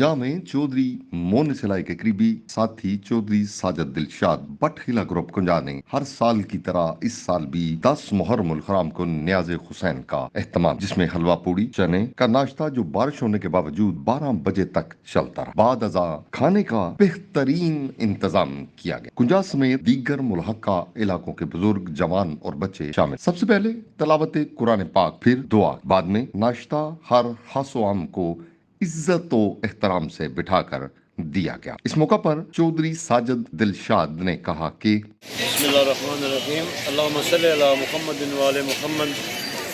کنجا میں چودھری مون سلائی کے قریبی ساتھی چودھری ساجد دلشاد بٹخیلا گروپ کنجا نے ہر سال کی طرح اس سال بھی 10 محرم الحرام کو نیاز حسین کا اہتمام، جس میں حلوہ پوڑی چنے کا ناشتہ جو بارش ہونے کے باوجود 12 بجے تک چلتا رہا، بعد ازاں کھانے کا بہترین انتظام کیا گیا۔ کنجا سمیت دیگر ملحقہ علاقوں کے بزرگ، جوان اور بچے شامل۔ سب سے پہلے تلاوت قرآن پاک، پھر دعا، بعد میں ناشتہ ہر خاص و عام کو عزت و احترام سے بٹھا کر دیا گیا۔ اس موقع پر چودھری ساجد دلشاد نے کہا کہ بسم اللہ الرحمن الرحیم، اللہم صلی علی محمد و آل محمد۔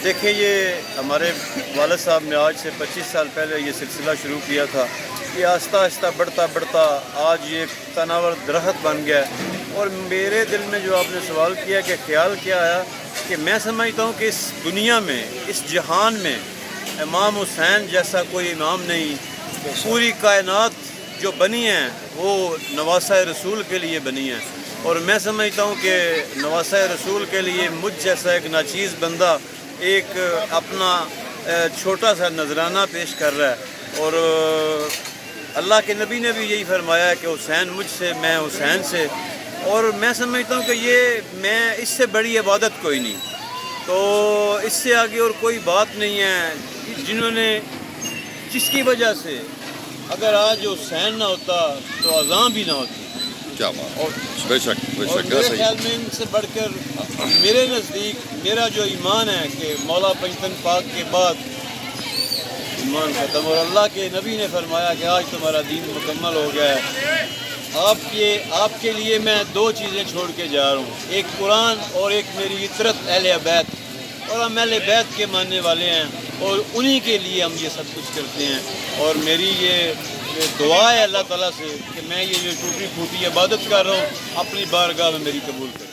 دیکھیں، یہ ہمارے والد صاحب نے آج سے 25 سال پہلے یہ سلسلہ شروع کیا تھا۔ یہ آہستہ آہستہ بڑھتا آج یہ تناور درخت بن گیا ہے۔ اور میرے دل میں جو آپ نے سوال کیا کہ خیال کیا آیا، کہ میں سمجھتا ہوں کہ اس دنیا میں، اس جہان میں امام حسین جیسا کوئی امام نہیں۔ پوری کائنات جو بنی ہے وہ نواسہ رسول کے لیے بنی ہے، اور میں سمجھتا ہوں کہ نواسہ رسول کے لیے مجھ جیسا ایک ناچیز بندہ ایک اپنا چھوٹا سا نذرانہ پیش کر رہا ہے۔ اور اللہ کے نبی نے بھی یہی فرمایا ہے کہ حسین مجھ سے، میں حسین سے۔ اور میں سمجھتا ہوں کہ میں اس سے بڑی عبادت کوئی نہیں، تو اس سے آگے اور کوئی بات نہیں ہے۔ جس کی وجہ سے اگر آج حسین نہ ہوتا تو اذاں بھی نہ ہوتی۔ کیا بات، اور بے شک میرے خیال میں ان سے بڑھ کر میرے نزدیک میرا جو ایمان ہے کہ مولا پنجتن پاک کے بعد ایمان ختم، اور اللہ کے نبی نے فرمایا کہ آج تمہارا دین مکمل ہو گیا ہے۔ آپ کے لیے میں 2 چیزیں چھوڑ کے جا رہا ہوں، ایک قرآن اور ایک میری عطرت اہل بیت۔ اور ہم اہل بیت کے ماننے والے ہیں، اور انہی کے لیے ہم یہ سب کچھ کرتے ہیں۔ اور میری یہ دعا ہے اللہ تعالیٰ سے کہ میں یہ جو ٹوٹی پھوٹی عبادت کر رہا ہوں، اپنی بارگاہ میں میری قبول کریں۔